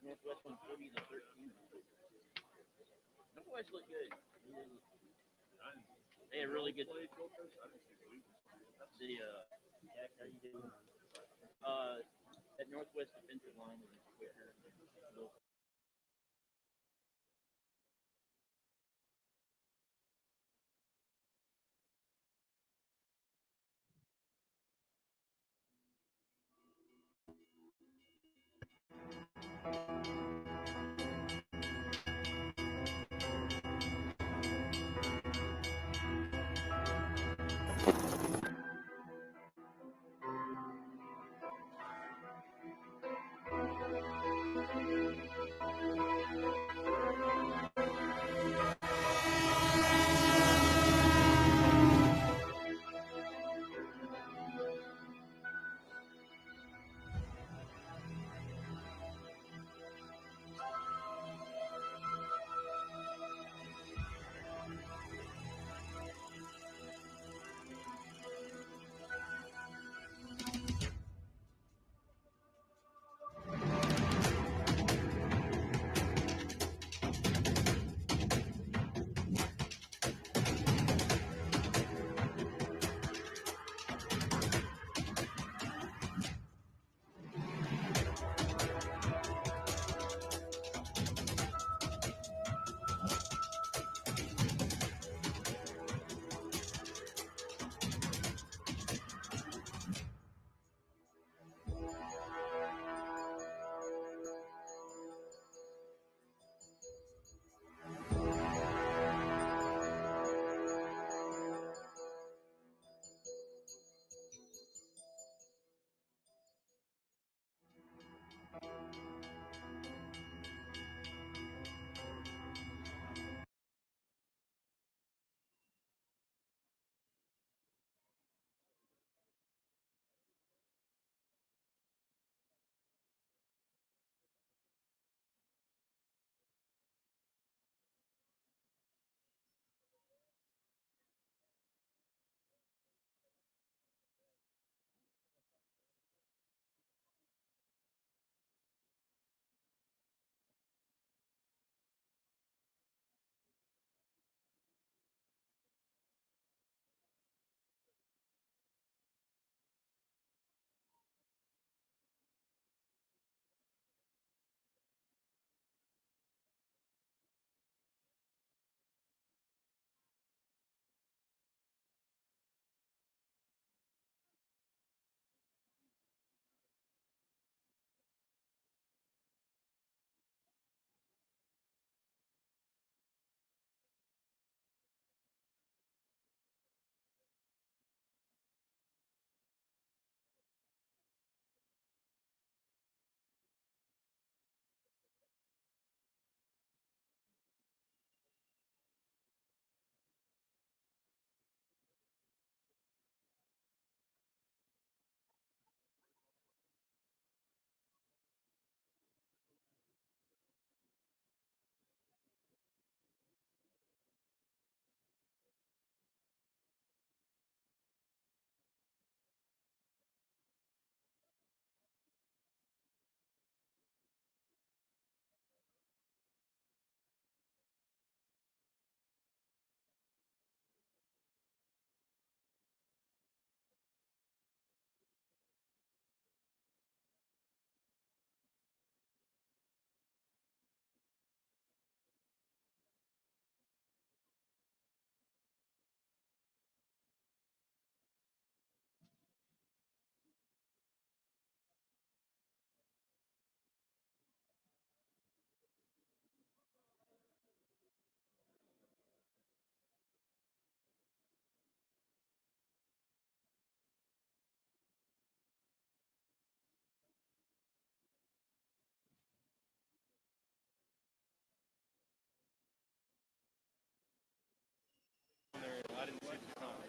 Northwest won 40-13. Northwest looked good. They had really good. Jack, how you doing? That Northwest defensive line was quicker. I didn't see the comment.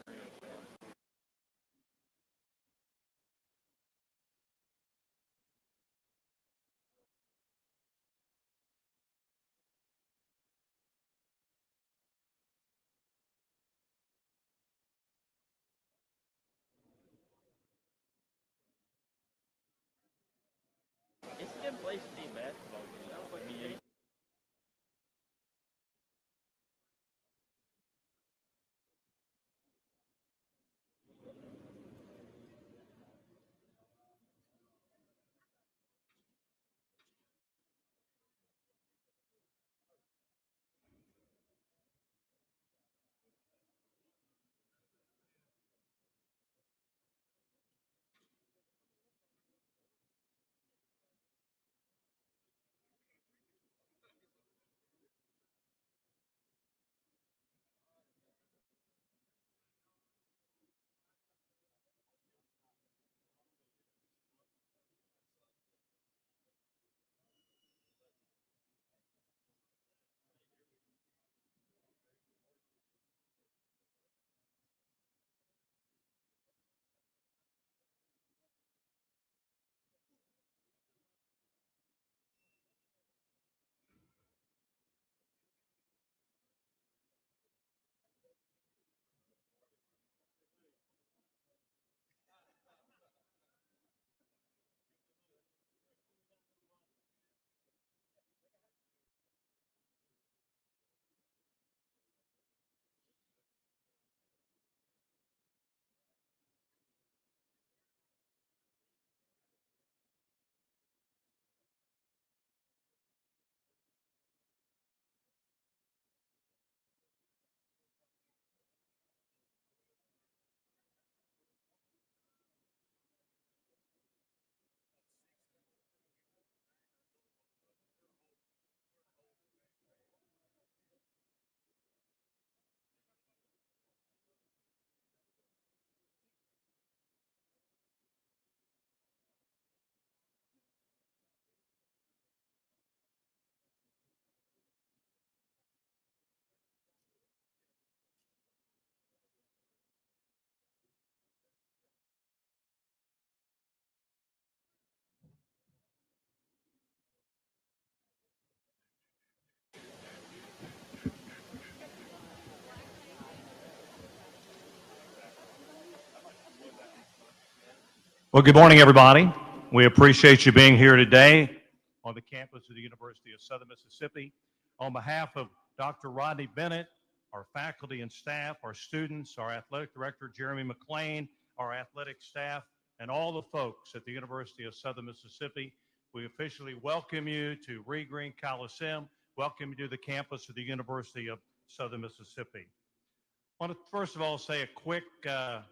Well, good morning, everybody. We appreciate you being here today on the campus of the University of Southern Mississippi. On behalf of Dr. Rodney Bennett, our faculty and staff, our students, our athletic director, Jeremy McClain, our athletic staff, and all the folks at the University of Southern Mississippi, we officially welcome you to Reed Green Coliseum, welcome you to the campus of the University of Southern Mississippi. I want to first of all say a quick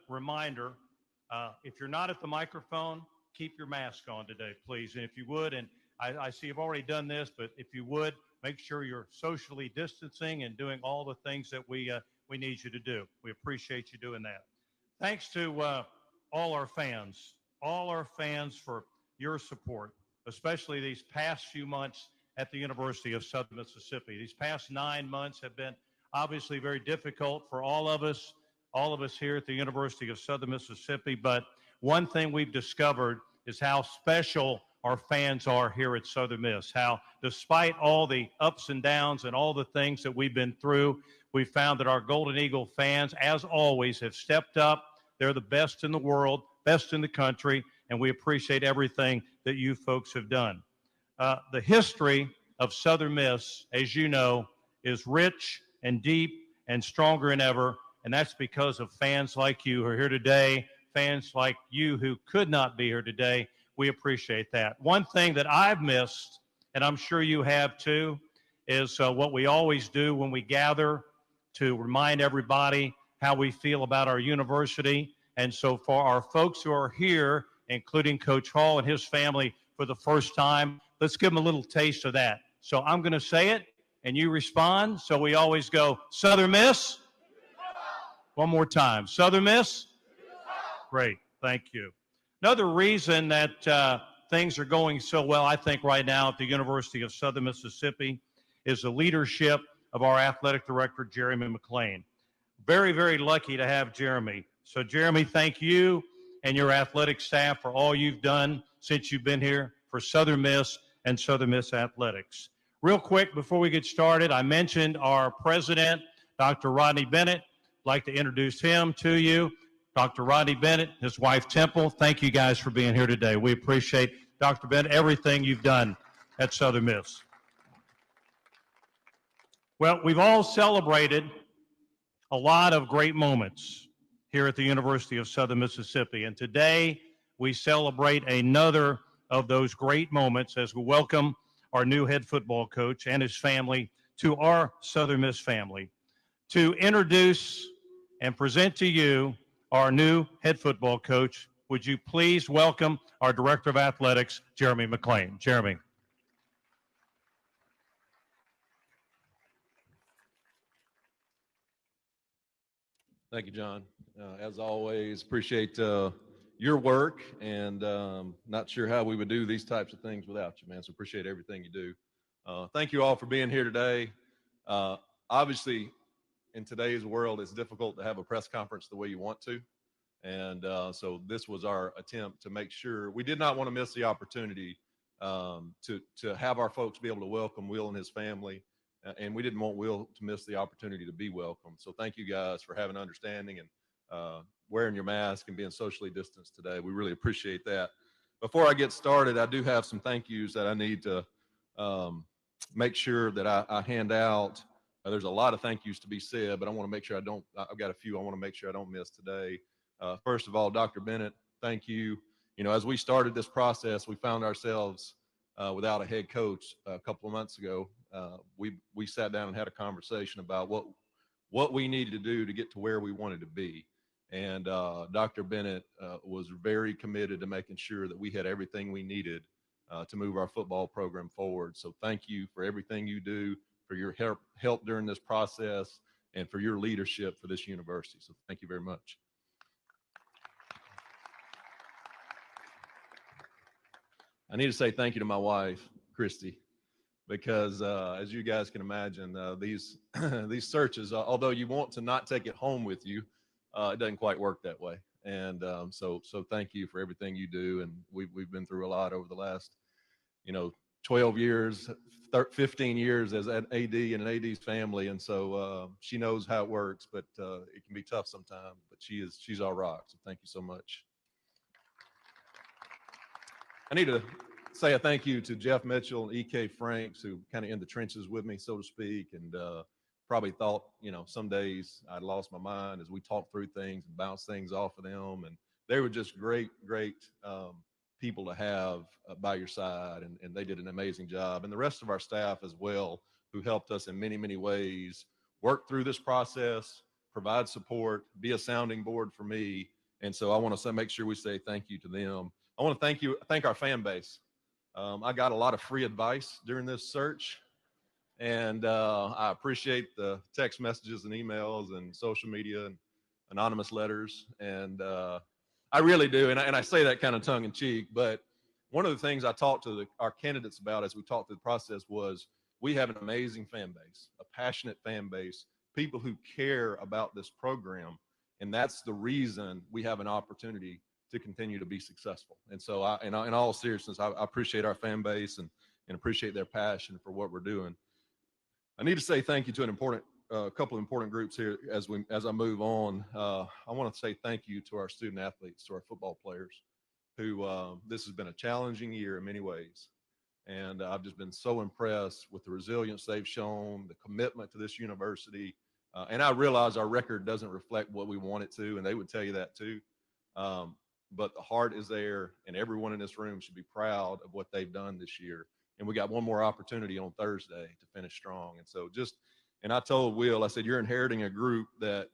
reminder. If you're not at the microphone, keep your mask on today, please. And if you would, and I see you've already done this, but if you would, make sure you're socially distancing and doing all the things that we need you to do. We appreciate you doing that. Thanks to all our fans for your support, especially these past few months at the University of Southern Mississippi. These past 9 months have been obviously very difficult for all of us here at the University of Southern Mississippi. But one thing we've discovered is how special our fans are here at Southern Miss, how despite all the ups and downs and all the things that we've been through, we found that our Golden Eagle fans, as always, have stepped up. They're the best in the world, best in the country, and we appreciate everything that you folks have done. The history of Southern Miss, as you know, is rich and deep and stronger than ever, and that's because of fans like you who are here today, fans like you who could not be here today. We appreciate that. One thing that I've missed, and I'm sure you have too, is what we always do when we gather to remind everybody how we feel about our university. And so for our folks who are here, including Coach Hall and his family for the first time, let's give them a little taste of that. So I'm going to say it, and you respond. So we always go, Southern Miss. One more time. Southern Miss. Great. Thank you. Another reason that things are going so well, I think, right now at the University of Southern Mississippi is the leadership of our athletic director, Jeremy McClain. Very, very lucky to have Jeremy. So, Jeremy, thank you and your athletic staff for all you've done since you've been here for Southern Miss and Southern Miss Athletics. Real quick, before we get started, I mentioned our president, Dr. Rodney Bennett. I'd like to introduce him to you. Dr. Rodney Bennett, his wife Temple, thank you guys for being here today. We appreciate, Dr. Bennett, everything you've done at Southern Miss. Well, we've all celebrated a lot of great moments here at the University of Southern Mississippi, and today we celebrate another of those great moments as we welcome our new head football coach and his family to our Southern Miss family. To introduce and present to you our new head football coach, would you please welcome our Director of Athletics, Jeremy McClain. Jeremy. Thank you, John. As always, appreciate your work, and not sure how we would do these types of things without you, man. So appreciate everything you do. Thank you all for being here today. Obviously, in today's world, it's difficult to have a press conference the way you want to. And so this was our attempt to make sure we did not want to miss the opportunity to have our folks be able to welcome Will and his family. And we didn't want Will to miss the opportunity to be welcome. So thank you guys for having understanding and wearing your mask and being socially distanced today. We really appreciate that. Before I get started, I do have some thank yous that I need to make sure that I hand out. There's a lot of thank yous to be said, but I want to make sure I've got a few I want to make sure I don't miss today. First of all, Dr. Bennett, thank you. You know, as we started this process, we found ourselves without a head coach a couple of months ago. We sat down and had a conversation about what we needed to do to get to where we wanted to be. And Dr. Bennett was very committed to making sure that we had everything we needed to move our football program forward. So thank you for everything you do, for your help during this process, and for your leadership for this university. So thank you very much. I need to say thank you to my wife, Christy, because as you guys can imagine, these searches, although you want to not take it home with you, it doesn't quite work that way. And so thank you for everything you do. And we've been through a lot over the last, 12 years, 15 years as an AD and an AD's family. And so she knows how it works, but it can be tough sometimes, but she's our rock. So thank you so much. I need to say a thank you to Jeff Mitchell and E.K. Franks, who kind of in the trenches with me, so to speak, and probably thought, some days I'd lost my mind as we talked through things and bounced things off of them. And they were just great people to have by your side, and they did an amazing job. And the rest of our staff as well, who helped us in many, many ways, work through this process, provide support, be a sounding board for me. And so I want to make sure we say thank you to them. I want to thank our fan base. I got a lot of free advice during this search, and I appreciate the text messages and emails and social media and anonymous letters. And I really do. And I say that kind of tongue in cheek, but one of the things I talked to our candidates about as we talked through the process was we have an amazing fan base, a passionate fan base, people who care about this program. And that's the reason we have an opportunity to continue to be successful. And so in all seriousness, I appreciate our fan base and appreciate their passion for what we're doing. I need to say thank you to a couple of important groups here as I move on. I want to say thank you to our student athletes, to our football players, who this has been a challenging year in many ways. And I've just been so impressed with the resilience they've shown, the commitment to this university. And I realize our record doesn't reflect what we want it to, and they would tell you that too. But the heart is there, and everyone in this room should be proud of what they've done this year. And we got one more opportunity on Thursday to finish strong. And so and I told Will, I said, you're inheriting a group that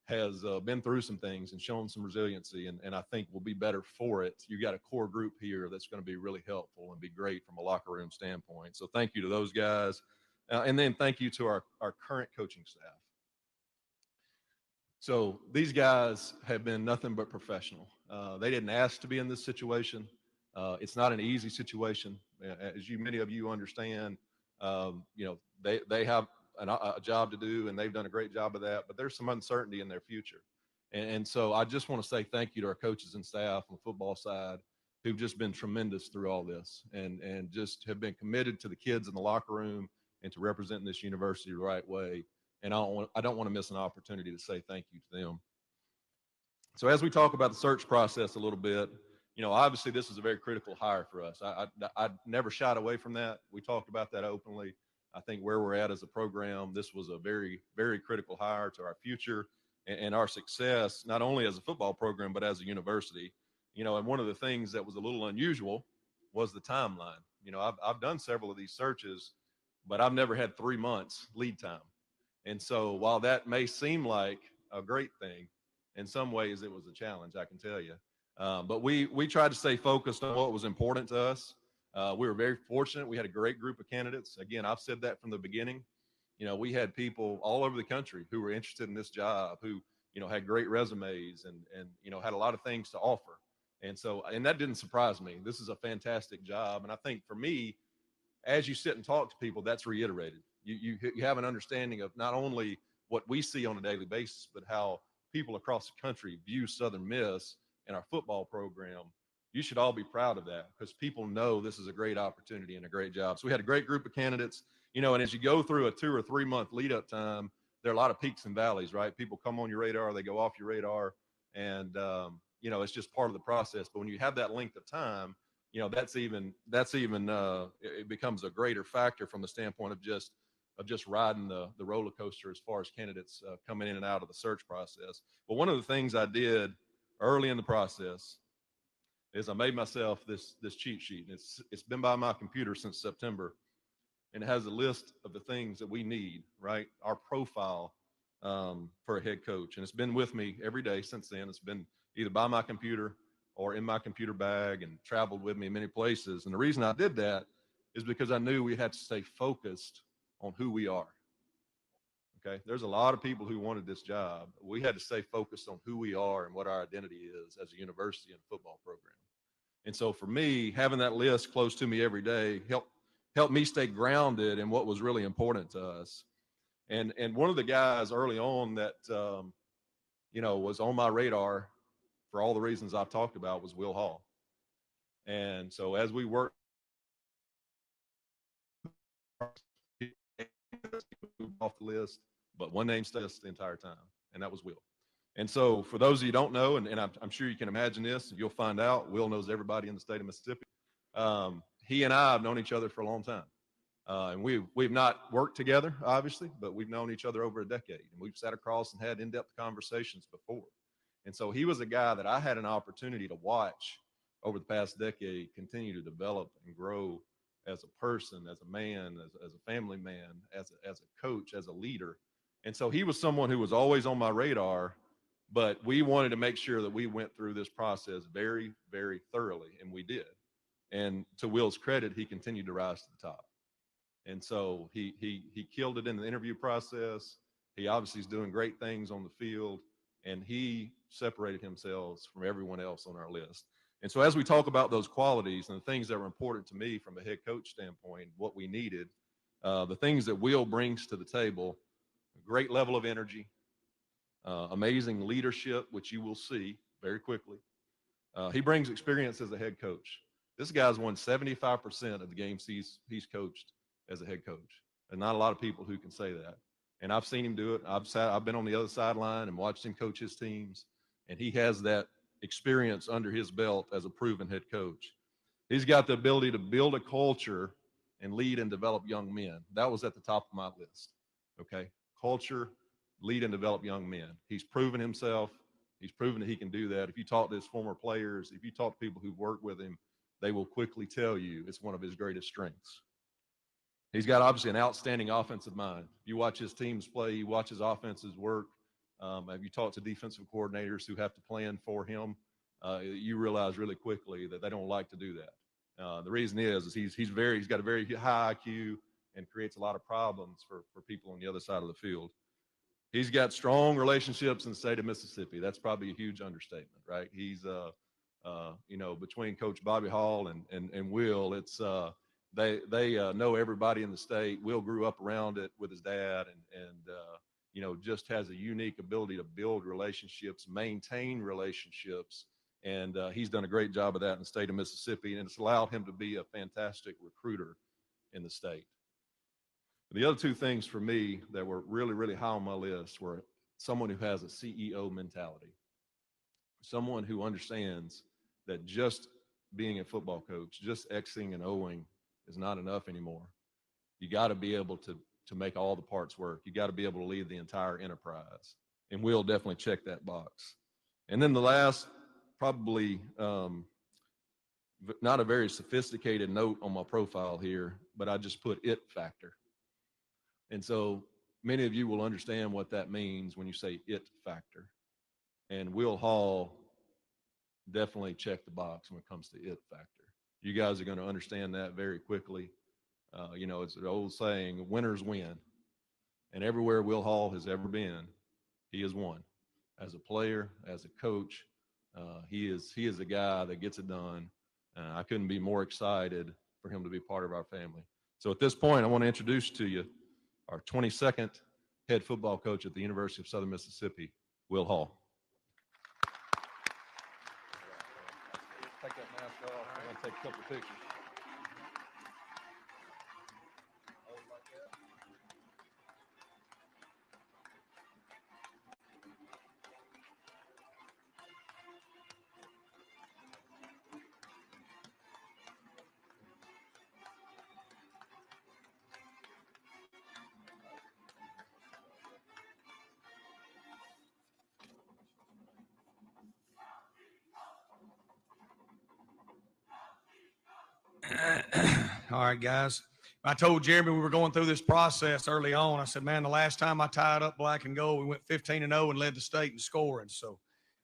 has been through some things and shown some resiliency, and I think will be better for it. You got a core group here that's going to be really helpful and be great from a locker room standpoint. So thank you to those guys. And then thank you to our current coaching staff. So these guys have been nothing but professional. They didn't ask to be in this situation. It's not an easy situation. As many of you understand, they have a job to do, and they've done a great job of that, but there's some uncertainty in their future. And so I just want to say thank you to our coaches and staff on the football side who've just been tremendous through all this and just have been committed to the kids in the locker room and to representing this university the right way. And I don't want to miss an opportunity to say thank you to them. So as we talk about the search process a little bit, obviously this is a very critical hire for us. I never shied away from that. We talked about that openly. I think where we're at as a program, this was a very, very critical hire to our future and our success, not only as a football program, but as a university. And one of the things that was a little unusual was the timeline. I've done several of these searches, but I've never had 3 months lead time. And so while that may seem like a great thing, in some ways it was a challenge, I can tell you. But we tried to stay focused on what was important to us. We were very fortunate. We had a great group of candidates. Again, I've said that from the beginning. We had people all over the country who were interested in this job, who, had great resumes and had a lot of things to offer. And so, and that didn't surprise me. This is a fantastic job. And I think for me, as you sit and talk to people, that's reiterated. You have an understanding of not only what we see on a daily basis, but how people across the country view Southern Miss and our football program. You should all be proud of that because people know this is a great opportunity and a great job. So we had a great group of candidates, and as you go through a 2 or 3 month lead up time, there are a lot of peaks and valleys, right? People come on your radar, they go off your radar, and it's just part of the process. But when you have that length of time, that's even it becomes a greater factor from the standpoint of just riding the roller coaster as far as candidates coming in and out of the search process. But one of the things I did early in the process is I made myself this cheat sheet. It's been by my computer since September, and it has a list of the things that we need, right? Our profile for a head coach. And it's been with me every day since then. It's been either by my computer or in my computer bag and traveled with me in many places. And the reason I did that is because I knew we had to stay focused on who we are. Okay, there's a lot of people who wanted this job. We had to stay focused on who we are and what our identity is as a university and football program. And so for me, having that list close to me every day helped me stay grounded in what was really important to us. And one of the guys early on that was on my radar for all the reasons I've talked about was Will Hall. And so as we worked off the list, but one name stayed the entire time, and that was Will. And so for those of you who don't know, and I'm sure you can imagine this, you'll find out, Will knows everybody in the state of Mississippi. He and I have known each other for a long time. And we've not worked together, obviously, but we've known each other over a decade. And we've sat across and had in-depth conversations before. And so he was a guy that I had an opportunity to watch over the past decade continue to develop and grow as a person, as a man, as a family man, as a coach, as a leader. And so he was someone who was always on my radar, but we wanted to make sure that we went through this process very, very thoroughly, and we did. And to Will's credit, he continued to rise to the top. And so he killed it in the interview process. He obviously is doing great things on the field, and he separated himself from everyone else on our list. And so as we talk about those qualities and the things that were important to me from a head coach standpoint, what we needed, the things that Will brings to the table, a great level of energy, amazing leadership, which you will see very quickly. He brings experience as a head coach. This guy's won 75% of the games he's coached as a head coach. And not a lot of people who can say that. And I've seen him do it. I've been on the other sideline and watched him coach his teams. And he has that experience under his belt as a proven head coach. He's got the ability to build a culture and lead and develop young men. That was at the top of my list. Okay. Culture, lead and develop young men. He's proven himself. He's proven that he can do that. If you talk to his former players, if you talk to people who've worked with him, they will quickly tell you it's one of his greatest strengths. He's got obviously an outstanding offensive mind. You watch his teams play, you watch his offenses work. If you talk to defensive coordinators who have to plan for him, you realize really quickly that they don't like to do that. The reason is he's got a very high IQ and creates a lot of problems for people on the other side of the field. He's got strong relationships in the state of Mississippi. That's probably a huge understatement, right? He's between Coach Bobby Hall and Will, it's they know everybody in the state. Will grew up around it with his dad and just has a unique ability to build relationships, maintain relationships. And he's done a great job of that in the state of Mississippi. And it's allowed him to be a fantastic recruiter in the state. The other two things for me that were really, really high on my list were someone who has a CEO mentality, someone who understands that just being a football coach, just Xing and Oing is not enough anymore. You got to be able to make all the parts work. You got to be able to lead the entire enterprise. And we'll definitely check that box. And then the last, probably not a very sophisticated note on my profile here, but I just put it factor. And so many of you will understand what that means when you say it factor. And Will Hall definitely checked the box when it comes to it factor. You guys are going to understand that very quickly. It's an old saying, winners win. And everywhere Will Hall has ever been, he has won. As a player, as a coach, he is a guy that gets it done. I couldn't be more excited for him to be part of our family. So at this point, I want to introduce to you our 22nd head football coach at the University of Southern Mississippi, Will Hall. Take that mask off. I'm going to take a couple of pictures. All right, guys. I told Jeremy we were going through this process early on. I said, man, the last time I tied up black and gold, we went 15-0 and led the state in scoring. So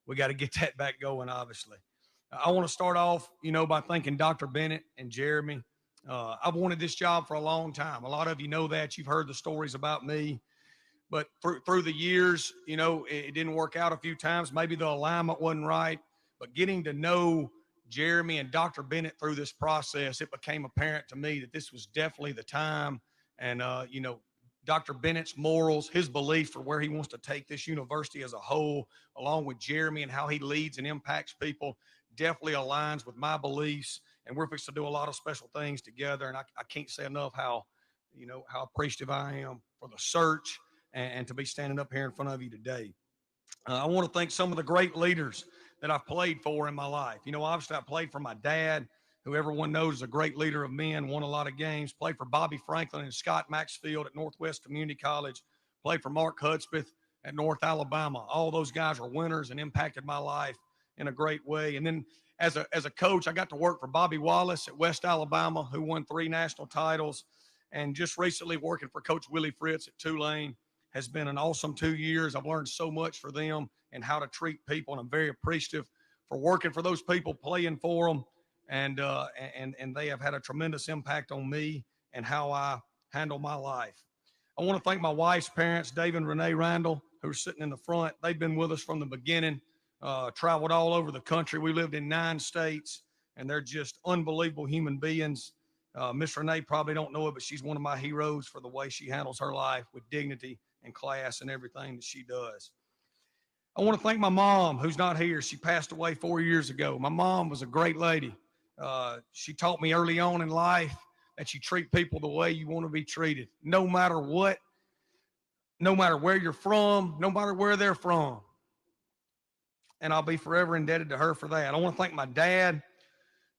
we got to get that back going, obviously. I want to start off, by thanking Dr. Bennett and Jeremy. I've wanted this job for a long time. A lot of you know that. You've heard the stories about me. But through the years, it didn't work out a few times. Maybe the alignment wasn't right. But getting to know Jeremy and Dr. Bennett through this process, it became apparent to me that this was definitely the time. And, Dr. Bennett's morals, his belief for where he wants to take this university as a whole, along with Jeremy and how he leads and impacts people, definitely aligns with my beliefs. And we're fixing to do a lot of special things together. And I can't say enough how appreciative I am for the search and to be standing up here in front of you today. I want to thank some of the great leaders that I've played for in my life. Obviously I played for my dad, who everyone knows is a great leader of men, won a lot of games, played for Bobby Franklin and Scott Maxfield at Northwest Community College, played for Mark Hudspeth at North Alabama. All those guys were winners and impacted my life in a great way. And then as a coach, I got to work for Bobby Wallace at West Alabama, who won 3 national titles. And just recently working for Coach Willie Fritz at Tulane has been an awesome 2 years. I've learned so much for them and how to treat people, and I'm very appreciative for working for those people, playing for them, and they have had a tremendous impact on me and how I handle my life. I want to thank my wife's parents, Dave and Renee Randall, who are sitting in the front. They've been with us from the beginning, traveled all over the country. We lived in 9 states, and they're just unbelievable human beings. Miss Renee probably don't know it, but she's one of my heroes for the way she handles her life with dignity and class and everything that she does. I want to thank my mom, who's not here. She passed away 4 years ago. My mom was a great lady. She taught me early on in life that you treat people the way you want to be treated, no matter what, no matter where you're from, no matter where they're from. And I'll be forever indebted to her for that. I want to thank my dad,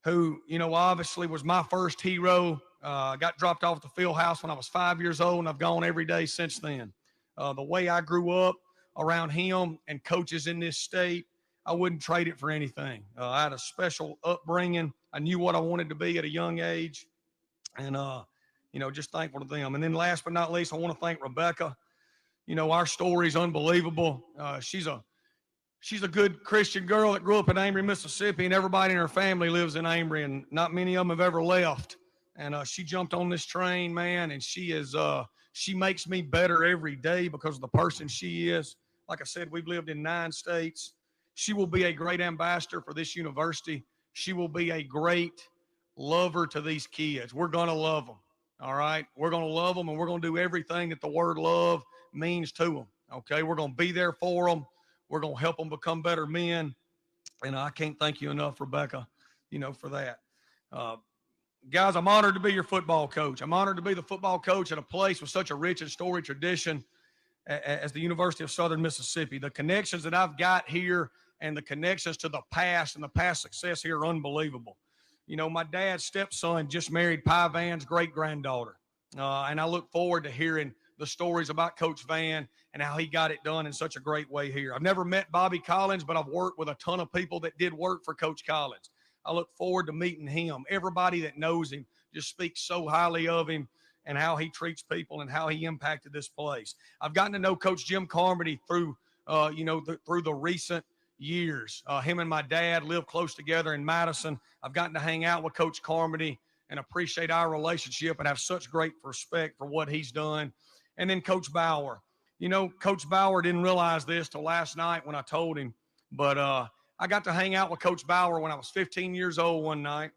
who, obviously was my first hero. Got dropped off at the field house when I was 5 years old, and I've gone every day since then. The way I grew up around him and coaches in this state, I wouldn't trade it for anything. I had a special upbringing. I knew what I wanted to be at a young age, and, just thankful to them. And then last but not least, I want to thank Rebecca. Our story is unbelievable. She's a good Christian girl that grew up in Amory, Mississippi, and everybody in her family lives in Amory, and not many of them have ever left. And she jumped on this train, man, and she makes me better every day because of the person she is. Like I said, we've lived in 9 states. She will be a great ambassador for this university. She will be a great lover to these kids. We're going to love them, all right? We're going to love them, and we're going to do everything that the word love means to them, okay? We're going to be there for them. We're going to help them become better men. And I can't thank you enough, Rebecca, for that. Guys, I'm honored to be your football coach. I'm honored to be the football coach at a place with such a rich and storied tradition as the University of Southern Mississippi. The connections that I've got here and the connections to the past and the past success here are unbelievable. My dad's stepson just married Pi Van's great-granddaughter. And I look forward to hearing the stories about Coach Van and how he got it done in such a great way here. I've never met Bobby Collins, but I've worked with a ton of people that did work for Coach Collins. I look forward to meeting him. Everybody that knows him just speaks so highly of him and how he treats people and how he impacted this place. I've gotten to know Coach Jim Carmody through the recent years. Him and my dad live close together in Madison. I've gotten to hang out with Coach Carmody and appreciate our relationship and have such great respect for what he's done. And then Coach Bauer. Coach Bauer didn't realize this till last night when I told him, but I got to hang out with Coach Bauer when I was 15 years old one night.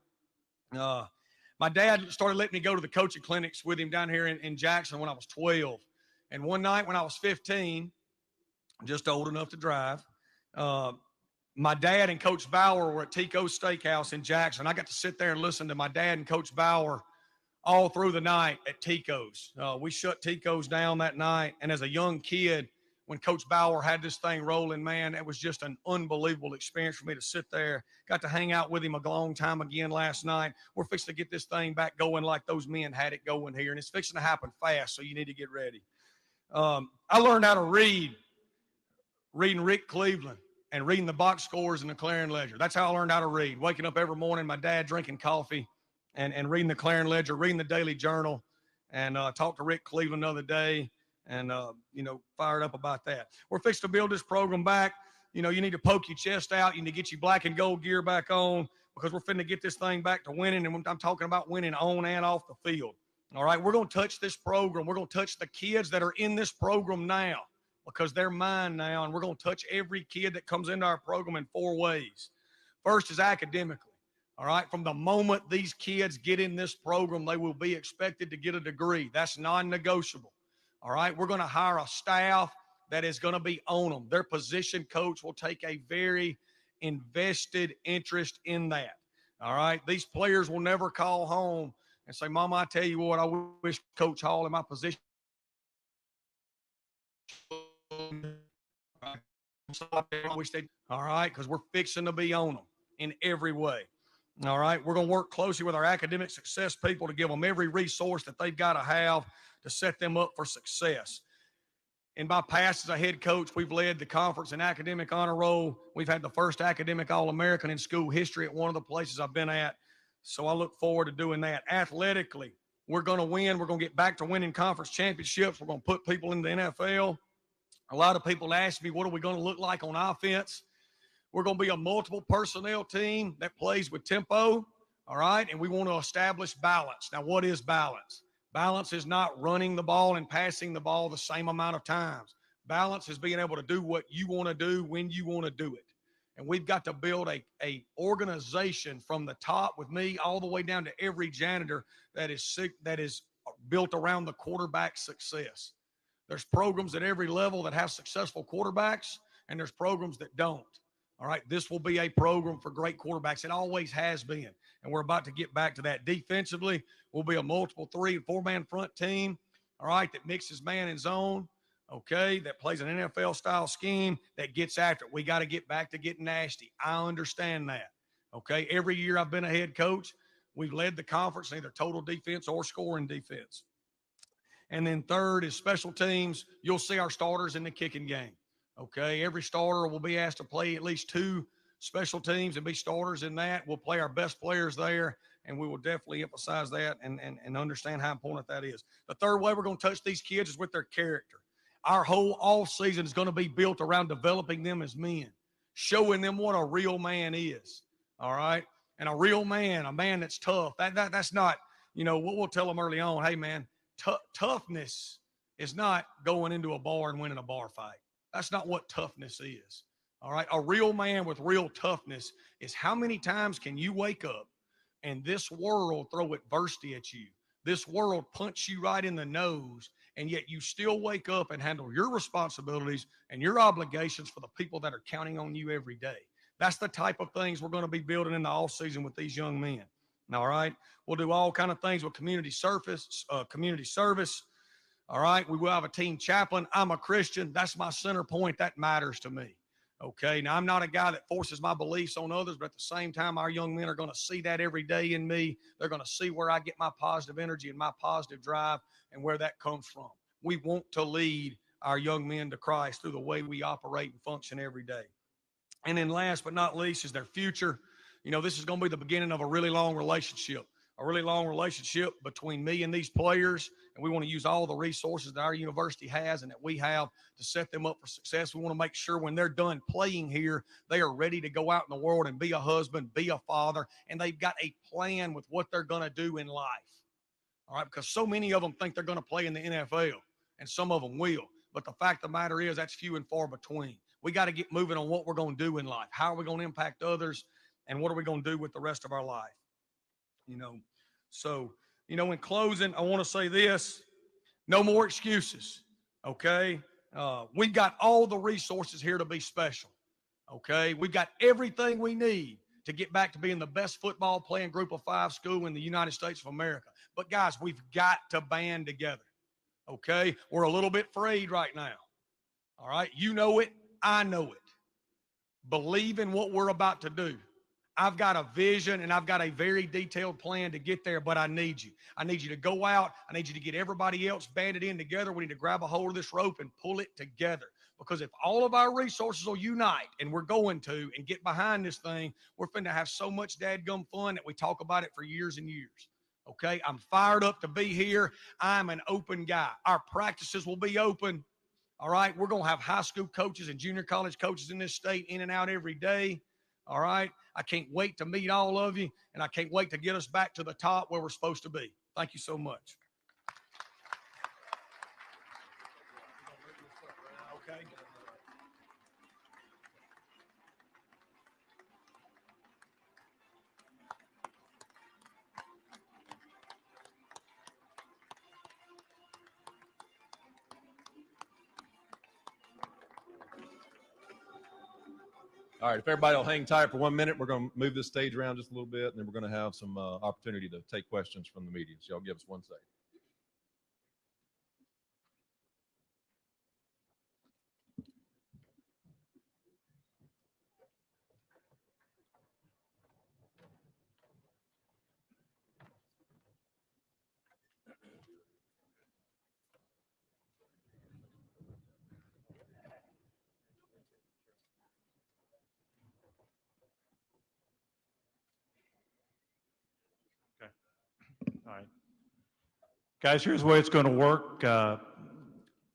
My dad started letting me go to the coaching clinics with him down here in Jackson when I was 12. And one night when I was 15, just old enough to drive, my dad and Coach Bauer were at Tico's Steakhouse in Jackson. I got to sit there and listen to my dad and Coach Bauer all through the night at Tico's. We shut Tico's down that night. And as a young kid, when Coach Bauer had this thing rolling, man, it was just an unbelievable experience for me to sit there. Got to hang out with him a long time again last night. We're fixing to get this thing back going like those men had it going here, and it's fixing to happen fast, so you need to get ready. I learned how to reading Rick Cleveland and reading the box scores in the Clarion-Ledger. That's how I learned how to read. Waking up every morning, my dad drinking coffee and reading the Clarion-Ledger, reading the Daily Journal, and talked to Rick Cleveland the other day. And, fired up about that. We're fixing to build this program back. You need to poke your chest out. You need to get your black and gold gear back on because we're finna get this thing back to winning. And I'm talking about winning on and off the field. All right, we're going to touch this program. We're going to touch the kids that are in this program now because they're mine now. And we're going to touch every kid that comes into our program in 4 ways. First is academically. All right, from the moment these kids get in this program, they will be expected to get a degree. That's non-negotiable. All right, we're going to hire a staff that is going to be on them. Their position coach will take a very invested interest in that. All right, these players will never call home and say, Mama, I tell you what, I wish Coach Hall in my position. I wish they, all right, because we're fixing to be on them in every way. All right. We're going to work closely with our academic success people to give them every resource that they've got to have to set them up for success. In my past as a head coach, we've led the conference in academic honor roll. We've had the first academic All-American in school history at one of the places I've been at. So I look forward to doing that. Athletically, we're going to win. We're going to get back to winning conference championships. We're going to put people in the NFL. A lot of people ask me, what are we going to look like on offense? We're going to be a multiple personnel team that plays with tempo, all right? And we want to establish balance. Now, what is balance? Balance is not running the ball and passing the ball the same amount of times. Balance is being able to do what you want to do when you want to do it. And we've got to build a organization from the top with me all the way down to every janitor that is built around the quarterback success. There's programs at every level that have successful quarterbacks, and there's programs that don't. All right, this will be a program for great quarterbacks. It always has been, and we're about to get back to that. Defensively, we'll be a multiple 3- and 4-man front team, all right, that mixes man and zone, okay, that plays an NFL-style scheme, that gets after it. We got to get back to getting nasty. I understand that, okay? Every year I've been a head coach, we've led the conference in either total defense or scoring defense. And then third is special teams. You'll see our starters in the kicking game. Okay, every starter will be asked to play at least 2 special teams and be starters in that. We'll play our best players there, and we will definitely emphasize that and understand how important that is. The third way we're going to touch these kids is with their character. Our whole off season is going to be built around developing them as men, showing them what a real man is, all right? And a real man, a man that's tough, that's not, what we'll tell them early on, hey, man, toughness is not going into a bar and winning a bar fight. That's not what toughness is. All right. A real man with real toughness is how many times can you wake up and this world throw adversity at you? This world punch you right in the nose, and yet you still wake up and handle your responsibilities and your obligations for the people that are counting on you every day. That's the type of things we're going to be building in the off season with these young men. All right. We'll do all kind of things with community service. All right. We will have a team chaplain. I'm a Christian. That's my center point. That matters to me. Okay. Now, I'm not a guy that forces my beliefs on others, but at the same time, our young men are going to see that every day in me. They're going to see where I get my positive energy and my positive drive and where that comes from. We want to lead our young men to Christ through the way we operate and function every day. And then last but not least is their future. This is going to be the beginning of a really long relationship between me and these players. And we want to use all the resources that our university has and that we have to set them up for success. We want to make sure when they're done playing here, they are ready to go out in the world and be a husband, be a father, and they've got a plan with what they're going to do in life. All right, because so many of them think they're going to play in the NFL, and some of them will. But the fact of the matter is that's few and far between. We got to get moving on what we're going to do in life. How are we going to impact others, and what are we going to do with the rest of our life? So, in closing, I want to say this, no more excuses, okay? We've got all the resources here to be special, okay? We've got everything we need to get back to being the best football playing group of 5 school in the United States of America. But, guys, we've got to band together, okay? We're a little bit afraid right now, all right? You know it. I know it. Believe in what we're about to do. I've got a vision and I've got a very detailed plan to get there, but I need you. I need you to go out. I need you to get everybody else banded in together. We need to grab a hold of this rope and pull it together. Because if all of our resources will unite, and we're going to, and get behind this thing, we're finna have so much dadgum fun that we talk about it for years and years. Okay? I'm fired up to be here. I'm an open guy. Our practices will be open. All right? We're going to have high school coaches and junior college coaches in this state in and out every day. All right? I can't wait to meet all of you, and I can't wait to get us back to the top where we're supposed to be. Thank you so much. Okay. All right, if everybody will hang tight for 1 minute, we're going to move this stage around just a little bit, and then we're going to have some opportunity to take questions from the media. So y'all give us 1 second. Guys, here's the way it's going to work.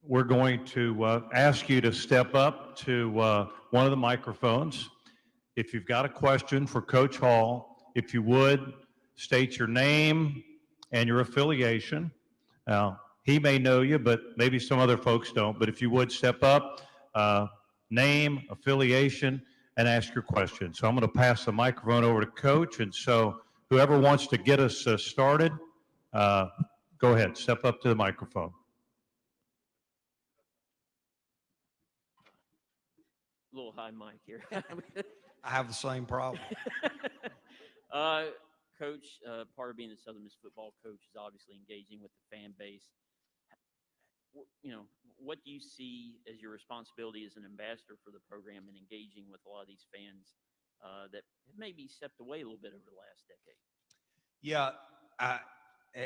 We're going to ask you to step up to one of the microphones. If you've got a question for Coach Hall, if you would, state your name and your affiliation. Now, he may know you, but maybe some other folks don't. But if you would step up, name, affiliation, and ask your question. So I'm going to pass the microphone over to Coach. And so whoever wants to get us started, go ahead, step up to the microphone. A little high mic here. I have the same problem. Coach, part of being a Southern Miss football coach is obviously engaging with the fan base. You know, what do you see as your responsibility as an ambassador for the program and engaging with a lot of these fans that have maybe stepped away a little bit over the last decade? Yeah,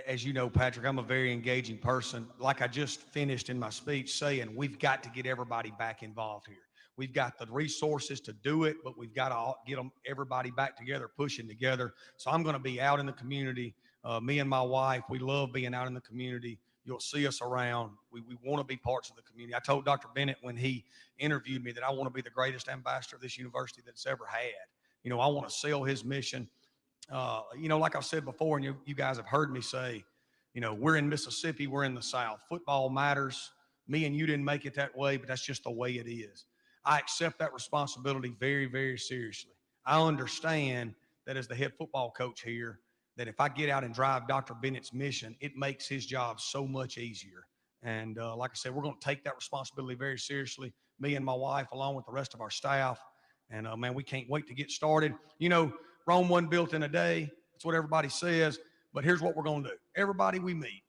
as you know, Patrick, I'm a very engaging person. Like I just finished in my speech saying, we've got to get everybody back involved here. We've got the resources to do it, but we've got to get everybody back together, pushing together. So I'm going to be out in the community. Me and my wife, we love being out in the community. You'll see us around. We want to be parts of the community. I told Dr. Bennett when he interviewed me that I want to be the greatest ambassador this university that's ever had. You know, I want to sell his mission. You know, like I've said before, and you guys have heard me say, you know, we're in Mississippi, we're in the South. Football matters. Me and you didn't make it that way, but that's just the way it is. I accept that responsibility very, very seriously. I understand that as the head football coach here, that if I get out and drive Dr. Bennett's mission, it makes his job so much easier. And like I said, we're going to take that responsibility very seriously, me and my wife, along with the rest of our staff. And man, we can't wait to get started. You know, Rome wasn't built in a day. That's what everybody says. But here's what we're going to do. Everybody we meet,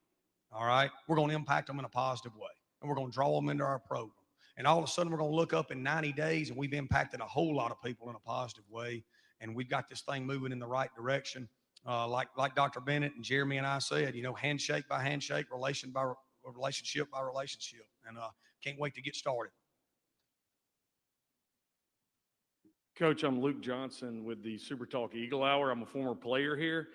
all right, we're going to impact them in a positive way. And we're going to draw them into our program. And all of a sudden, we're going to look up in 90 days, and we've impacted a whole lot of people in a positive way. And we've got this thing moving in the right direction. Like Dr. Bennett and Jeremy and I said, you know, handshake by handshake, relationship by relationship. And can't wait to get started. Coach, I'm Luke Johnson with the Super Talk Eagle Hour. I'm a former player here.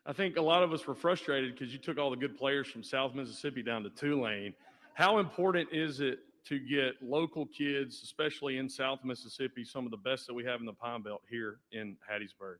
I think a lot of us were frustrated because you took all the good players from South Mississippi down to Tulane. How important is it to get local kids, especially in South Mississippi, some of the best that we have in the Pine Belt here in Hattiesburg?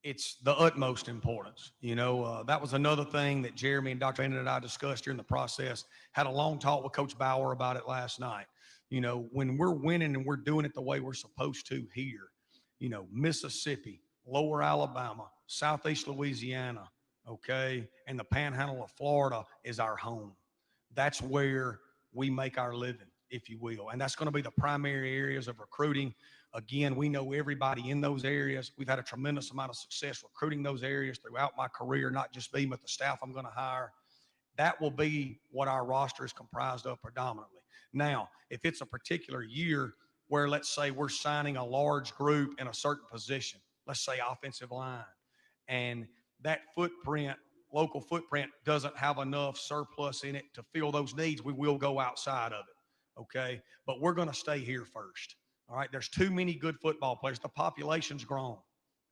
It's the utmost importance. You know, that was another thing that Jeremy and Dr. Bennett and I discussed during the process. Had a long talk with Coach Bauer about it last night. You know, when we're winning and we're doing it the way we're supposed to here, you know, Mississippi, Lower Alabama, Southeast Louisiana, okay, and the Panhandle of Florida is our home. That's where we make our living, if you will. And that's going to be the primary areas of recruiting. Again, we know everybody in those areas. We've had a tremendous amount of success recruiting those areas throughout my career, not just me, but the staff I'm going to hire. That will be what our roster is comprised of predominantly. Now, if it's a particular year where, let's say, we're signing a large group in a certain position, let's say offensive line, and that footprint, local footprint, doesn't have enough surplus in it to fill those needs, we will go outside of it, okay? But we're going to stay here first, all right? There's too many good football players. The population's grown,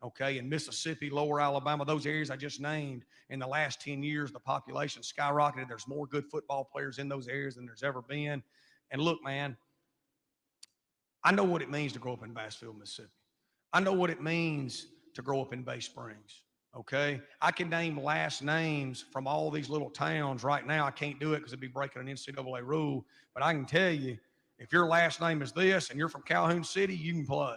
okay? In Mississippi, Lower Alabama, those areas I just named, in the last 10 years, the population skyrocketed. There's more good football players in those areas than there's ever been. And look, man, I know what it means to grow up in Bassville, Mississippi. I know what it means to grow up in Bay Springs, okay? I can name last names from all these little towns right now. I can't do it because it'd be breaking an NCAA rule, but I can tell you, if your last name is this and you're from Calhoun City, you can play,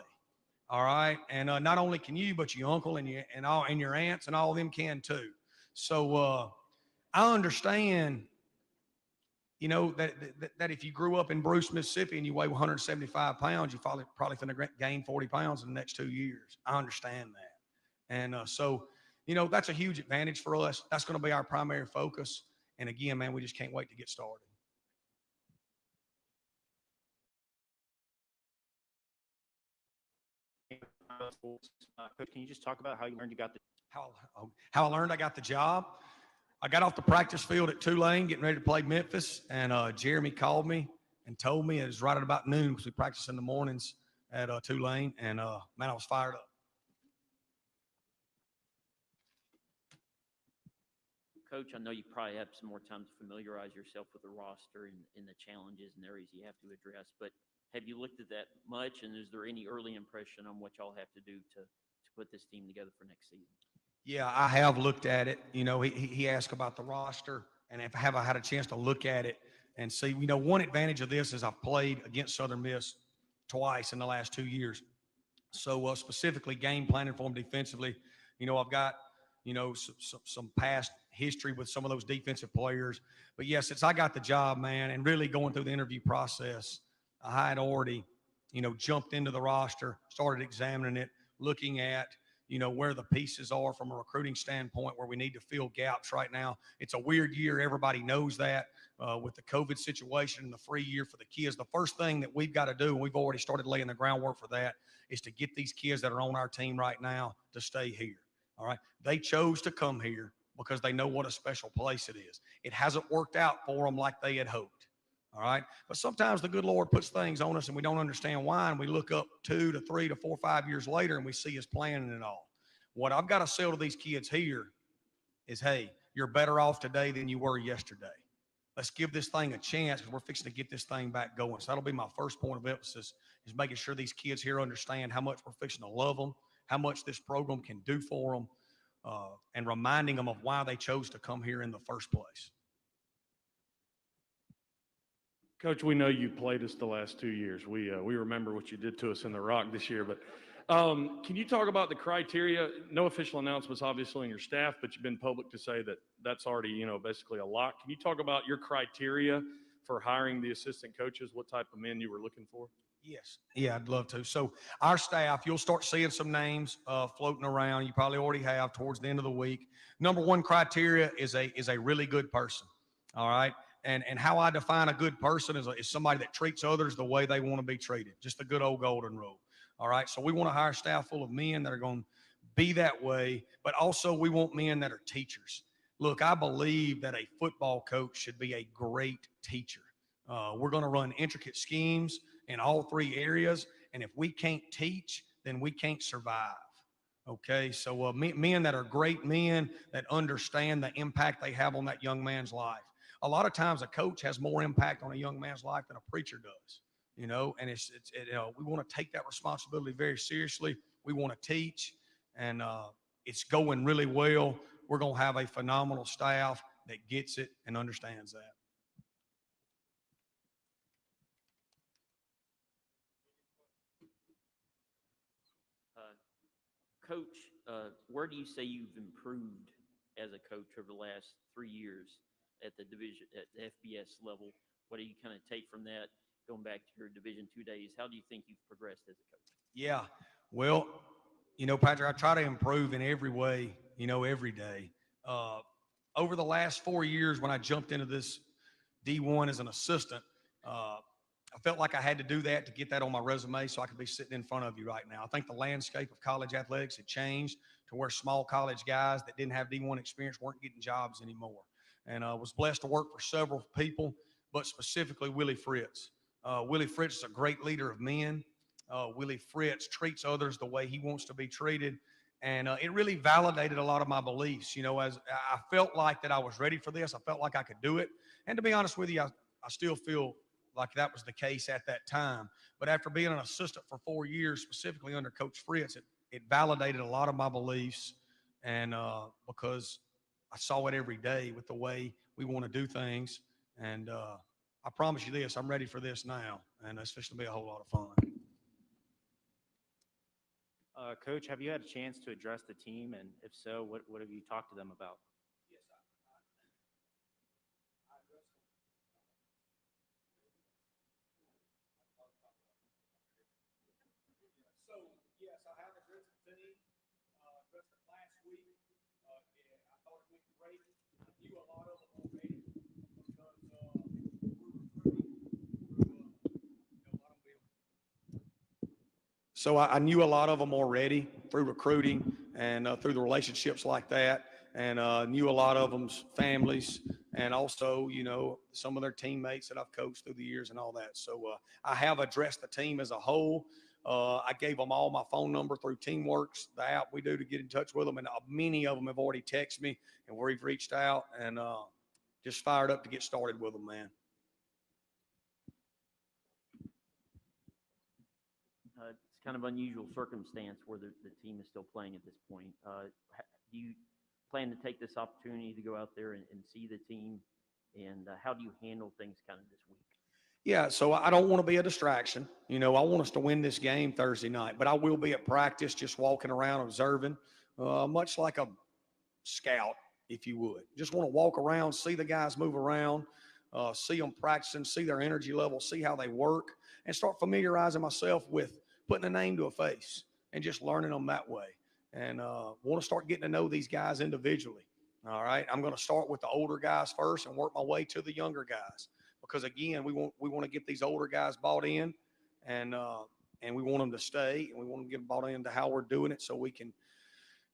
all right? And not only can you, but your uncle and your aunts and all of them can too. So I understand, you know, that if you grew up in Bruce, Mississippi, and you weigh 175 pounds, you probably going to gain 40 pounds in the next 2 years. I understand that. And so, you know, that's a huge advantage for us. That's going to be our primary focus. And again, man, we just can't wait to get started. Coach, can you just talk about how you learned you got the How I learned I got the job? I got off the practice field at Tulane getting ready to play Memphis, and Jeremy called me and told me it was right at about noon because we practice in the mornings at Tulane, and man, I was fired up. Coach, I know you probably have some more time to familiarize yourself with the roster and the challenges and areas you have to address, but have you looked at that much, and is there any early impression on what y'all have to do to put this team together for next season? Yeah, I have looked at it. You know, he asked about the roster, and have I had a chance to look at it and see, you know, one advantage of this is I've played against Southern Miss twice in the last 2 years. So specifically game planning for them defensively, you know, I've got, you know, some past history with some of those defensive players. But yeah, since I got the job, man, and really going through the interview process, I had already, you know, jumped into the roster, started examining it, looking at, you know, where the pieces are from a recruiting standpoint, where we need to fill gaps right now. It's a weird year. Everybody knows that with the COVID situation and the free year for the kids. The first thing that we've got to do, and we've already started laying the groundwork for that, is to get these kids that are on our team right now to stay here. All right. They chose to come here because they know what a special place it is. It hasn't worked out for them like they had hoped. All right. But sometimes the good Lord puts things on us and we don't understand why. And we look up 2 to 3 to 4, 5 years later and we see his planning and all. What I've got to sell to these kids here is, hey, you're better off today than you were yesterday. Let's give this thing a chance because we're fixing to get this thing back going. So that'll be my first point of emphasis, is making sure these kids here understand how much we're fixing to love them, how much this program can do for them, and reminding them of why they chose to come here in the first place. Coach, we know you played us the last 2 years. We remember what you did to us in the Rock this year. But can you talk about the criteria? No official announcements, obviously, in your staff, but you've been public to say that that's already, you know, basically a lock. Can you talk about your criteria for hiring the assistant coaches? What type of men you were looking for? Yes. Yeah, I'd love to. So our staff, you'll start seeing some names floating around. You probably already have towards the end of the week. Number one criteria is a really good person. All right. And how I define a good person is somebody that treats others the way they want to be treated. Just the good old golden rule. All right. So we want to hire a staff full of men that are going to be that way, but also we want men that are teachers. Look, I believe that a football coach should be a great teacher. We're going to run intricate schemes in all 3 areas. And if we can't teach, then we can't survive. Okay. So men that are great men that understand the impact they have on that young man's life. A lot of times a coach has more impact on a young man's life than a preacher does, you know, and we want to take that responsibility very seriously. We want to teach, and it's going really well. We're going to have a phenomenal staff that gets it and understands that. Coach, where do you say you've improved as a coach over the last 3 years at the division, at the FBS level? What do you kind of take from that, going back to your Division II days? How do you think you've progressed as a coach? Yeah, well, you know, Patrick, I try to improve in every way, you know, every day. Over the last 4 years, when I jumped into this D1 as an assistant, I felt like I had to do that to get that on my resume so I could be sitting in front of you right now. I think the landscape of college athletics had changed to where small college guys that didn't have D1 experience weren't getting jobs anymore. And I was blessed to work for several people, but specifically Willie Fritz. Willie Fritz is a great leader of men. Willie Fritz treats others the way he wants to be treated. And it really validated a lot of my beliefs. You know, as I felt like that I was ready for this, I felt like I could do it. And to be honest with you, I still feel like that was the case at that time. But after being an assistant for 4 years, specifically under Coach Fritz, it validated a lot of my beliefs. And because I saw it every day with the way we want to do things. And I promise you this, I'm ready for this now. And it's just going to be a whole lot of fun. Coach, have you had a chance to address the team? And if so, what have you talked to them about? Yes, I addressed them. So, yes, I have addressed the team. Addressed them last week. I thought it went great. I knew a lot of them already because we're recruiting. So I knew a lot of them already through recruiting and through the relationships like that, and knew a lot of them's families, and also, you know, some of their teammates that I've coached through the years and all that. So I have addressed the team as a whole. I gave them all my phone number through Teamworks, the app we do to get in touch with them. And many of them have already texted me and we've reached out and just fired up to get started with them, man. It's kind of unusual circumstance where the team is still playing at this point. Do you plan to take this opportunity to go out there and see the team? And how do you handle things kind of this week? Yeah, so I don't want to be a distraction. You know, I want us to win this game Thursday night, but I will be at practice just walking around observing, much like a scout, if you would. Just want to walk around, see the guys move around, see them practicing, see their energy level, see how they work, and start familiarizing myself with putting a name to a face and just learning them that way. And want to start getting to know these guys individually. All right, I'm going to start with the older guys first and work my way to the younger guys because again, we want to get these older guys bought in, and we want them to stay, and we want them to get bought into how we're doing it, so we can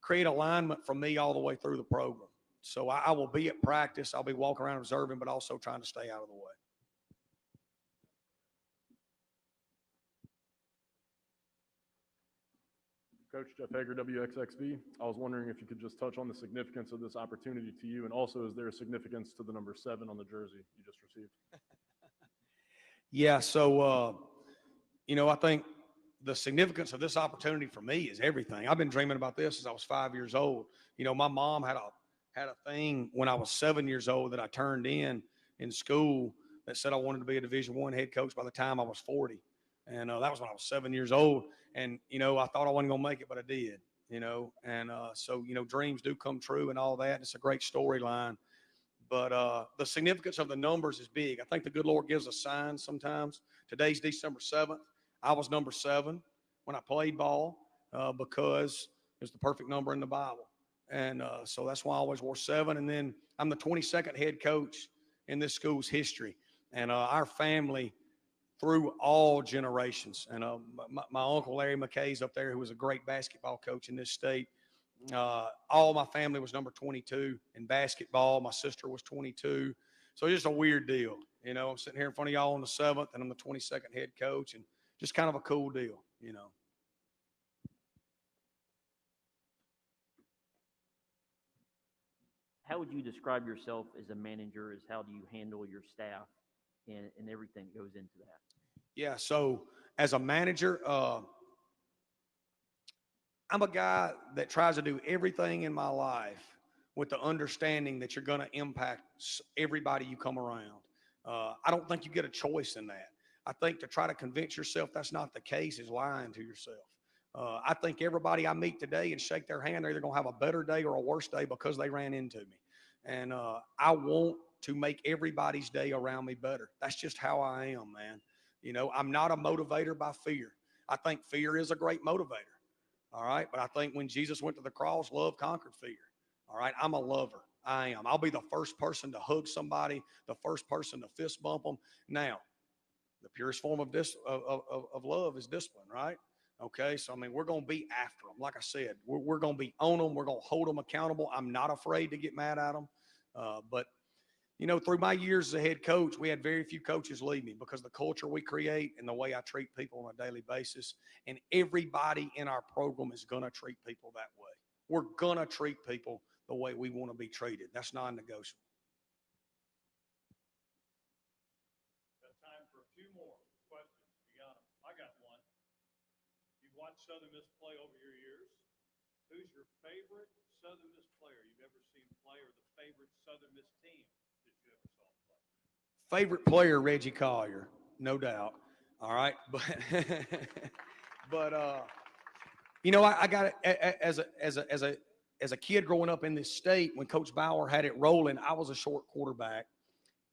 create alignment from me all the way through the program. So I will be at practice. I'll be walking around observing, but also trying to stay out of the way. Coach Jeff Hager, WXXV. I was wondering if you could just touch on the significance of this opportunity to you, and also is there a significance to the number 7 on the jersey you just received? Yeah, so, you know, I think the significance of this opportunity for me is everything. I've been dreaming about this since I was 5 years old. You know, my mom had a thing when I was 7 years old that I turned in school that said I wanted to be a Division I head coach by the time I was 40. And that was when I was 7 years old. And, you know, I thought I wasn't going to make it, but I did, you know. And so, you know, dreams do come true and all that. And it's a great storyline. But the significance of the numbers is big. I think the good Lord gives us signs sometimes. Today's December 7th. I was number 7 when I played ball because it's the perfect number in the Bible. And so that's why I always wore 7. And then I'm the 22nd head coach in this school's history. And our family, through all generations. And my uncle Larry McKay's up there, who was a great basketball coach in this state. All my family was number 22 in basketball. My sister was 22. So it's just a weird deal. You know, I'm sitting here in front of y'all on the 7th, and I'm the 22nd head coach, and just kind of a cool deal, you know. How would you describe yourself as a manager? As how do you handle your staff and everything that goes into that? Yeah, so as a manager, I'm a guy that tries to do everything in my life with the understanding that you're going to impact everybody you come around. I don't think you get a choice in that. I think to try to convince yourself that's not the case is lying to yourself. I think everybody I meet today and shake their hand, they're either going to have a better day or a worse day because they ran into me. And I want to make everybody's day around me better. That's just how I am, man. You know, I'm not a motivator by fear. I think fear is a great motivator. All right. But I think when Jesus went to the cross, love conquered fear. All right. I'm a lover. I am. I'll be the first person to hug somebody, the first person to fist bump them. Now, the purest form of love is discipline, right? Okay. So, I mean, we're going to be after them. Like I said, we're going to be on them. We're going to hold them accountable. I'm not afraid to get mad at them. But you know, through my years as a head coach, we had very few coaches leave me because of the culture we create and the way I treat people on a daily basis. And everybody in our program is going to treat people that way. We're going to treat people the way we want to be treated. That's non-negotiable. Got time for a few more questions. You got them. I got one. You've watched Southern Miss play over your years. Who's your favorite Southern Miss player you've ever seen play, or the favorite Southern Miss team that you ever saw play? Favorite player, Reggie Collier, no doubt. All right. But you know, I got it as a kid growing up in this state. When Coach Bauer had it rolling, I was a short quarterback.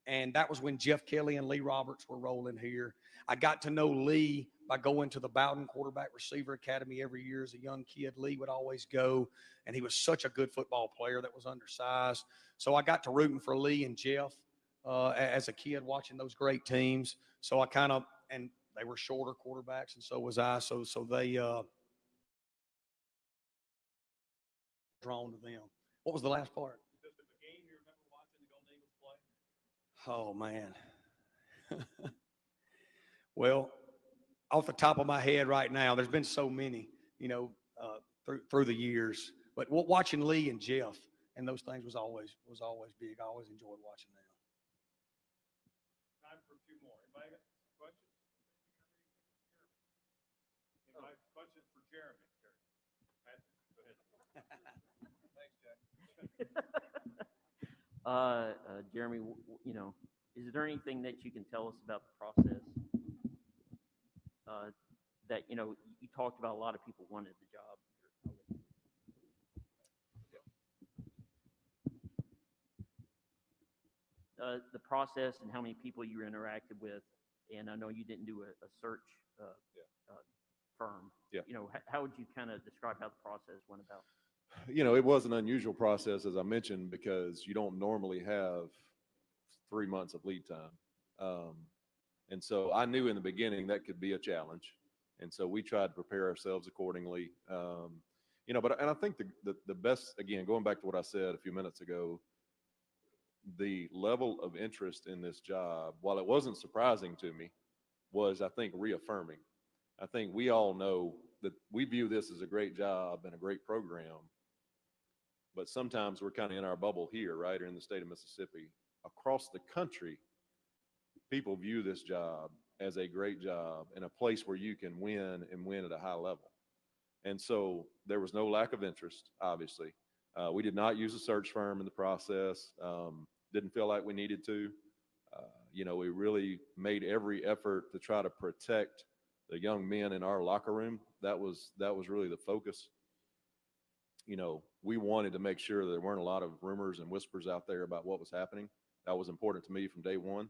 And that was when Jeff Kelly and Lee Roberts were rolling here. I got to know Lee by going to the Bowden Quarterback Receiver Academy every year as a young kid. Lee would always go, and he was such a good football player that was undersized. So I got to rooting for Lee and Jeff as a kid watching those great teams. So I kind of, and they were shorter quarterbacks, and so was I. So they drawn to them. What was the last part? Oh, man. Well, off the top of my head right now, there's been so many, through the years. But watching Lee and Jeff and those things was always big. I always enjoyed watching them. Time for two more. Anybody got questions? Anybody have questions for Jeremy? Patrick, go ahead. Thanks, Jack. Jeremy, is there anything that you can tell us about the process? That, you talked about a lot of people wanted the job. The process and how many people you interacted with, and I know you didn't do a search firm. Yeah. How would you kind of describe how the process went about? It was an unusual process, as I mentioned, because you don't normally have 3 months of lead time. And so I knew in the beginning that could be a challenge. And so we tried to prepare ourselves accordingly. But I think the best, again, going back to what I said a few minutes ago, the level of interest in this job, while it wasn't surprising to me, was, I think, reaffirming. I think we all know that we view this as a great job and a great program, but sometimes we're kind of in our bubble here, right, or in the state of Mississippi. Across the country, people view this job as a great job and a place where you can win and win at a high level. And so there was no lack of interest, obviously. We did not use a search firm in the process. Didn't feel like we needed to. We really made every effort to try to protect the young men in our locker room. That was really the focus. We wanted to make sure that there weren't a lot of rumors and whispers out there about what was happening. That was important to me from day one.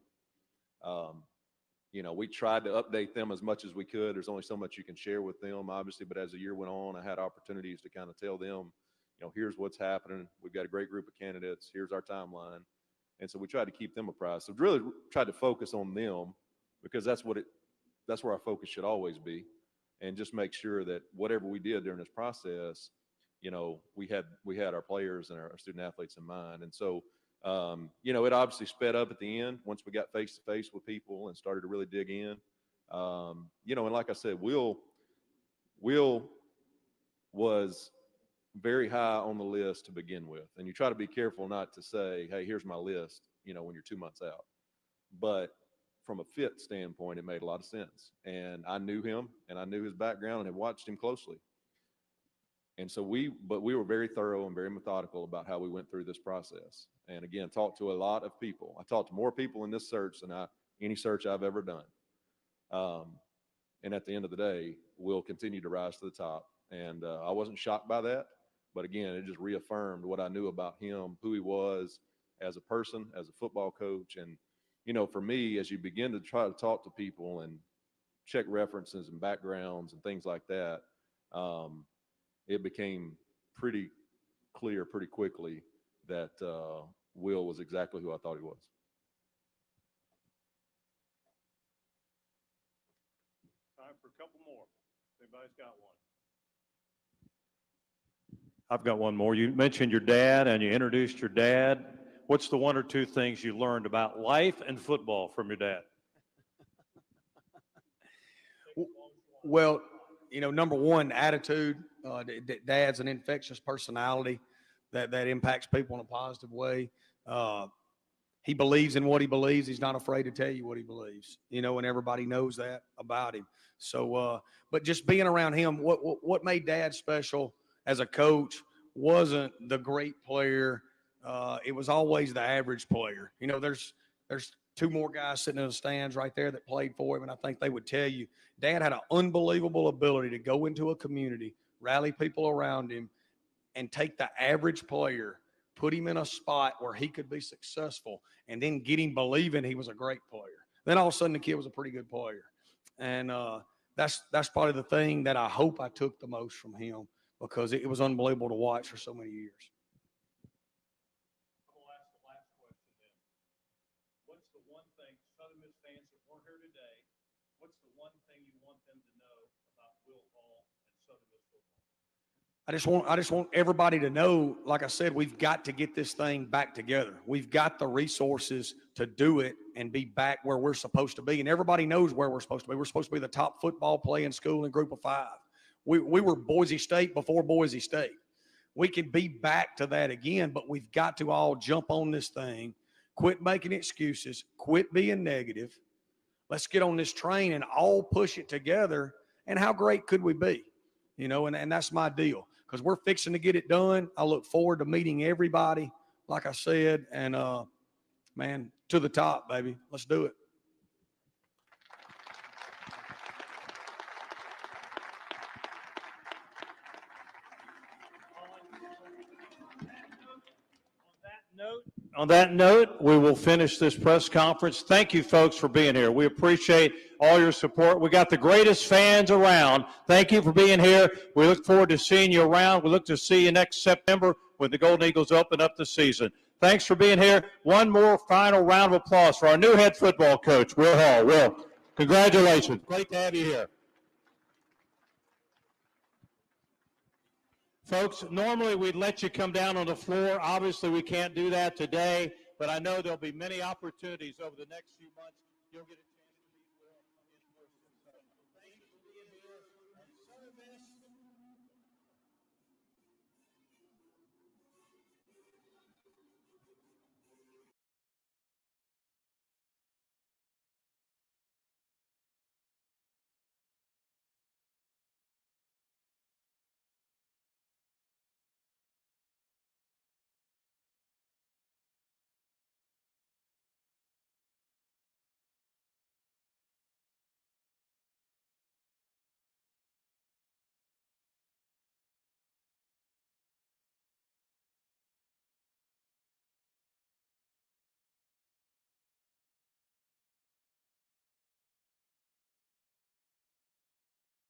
We tried to update them as much as we could. There's only so much you can share with them, obviously, but as the year went on, I had opportunities to kind of tell them, here's what's happening. We've got a great group of candidates. Here's our timeline. And so we tried to keep them apprised. So really tried to focus on them, because that's where our focus should always be, and just make sure that whatever we did during this process, we had our players and our student athletes in mind. And so, it obviously sped up at the end once we got face to face with people and started to really dig in. And like I said, Will was very high on the list to begin with. And you try to be careful not to say, hey, here's my list, when you're 2 months out. But from a fit standpoint, it made a lot of sense. And I knew him and I knew his background and had watched him closely. And so we were very thorough and very methodical about how we went through this process. And again, talked to a lot of people. I talked to more people in this search than any search I've ever done. And at the end of the day, we'll continue to rise to the top. And I wasn't shocked by that. But again, it just reaffirmed what I knew about him, who he was as a person, as a football coach. And, for me, as you begin to try to talk to people and check references and backgrounds and things like that, it became pretty clear pretty quickly that Will was exactly who I thought he was. Time for a couple more. Anybody's got one? I've got one more. You mentioned your dad and you introduced your dad. What's the one or two things you learned about life and football from your dad? Well, number one, attitude. Dad's an infectious personality that impacts people in a positive way. He believes in what he believes. He's not afraid to tell you what he believes, and everybody knows that about him. So, but just being around him, what made Dad special as a coach wasn't the great player. It was always the average player. There's two more guys sitting in the stands right there that played for him, and I think they would tell you, Dad had an unbelievable ability to go into a community, rally people around him, and take the average player, put him in a spot where he could be successful, and then get him believing he was a great player. Then all of a sudden the kid was a pretty good player. And that's probably the thing that I hope I took the most from him, because it was unbelievable to watch for so many years. I'm going to ask the last question then. What's the one thing, Southern Miss fans that weren't here today, what's the one thing you want them to know about Will Hall and Southern Miss football? I just want everybody to know, like I said, we've got to get this thing back together. We've got the resources to do it and be back where we're supposed to be. And everybody knows where we're supposed to be. We're supposed to be the top football playing school in Group of 5. We were Boise State before Boise State. We can be back to that again, but we've got to all jump on this thing, quit making excuses, quit being negative. Let's get on this train and all push it together. And how great could we be? You know, and that's my deal, because we're fixing to get it done. I look forward to meeting everybody, like I said, and man, to the top, baby. Let's do it. On that note, we will finish this press conference. Thank you, folks, for being here. We appreciate all your support. We got the greatest fans around. Thank you for being here. We look forward to seeing you around. We look to see you next September when the Golden Eagles open up the season. Thanks for being here. One more final round of applause for our new head football coach, Will Hall. Will, congratulations. Great to have you here. Folks, normally we'd let you come down on the floor. Obviously, we can't do that today, but I know there'll be many opportunities over the next few months. You'll get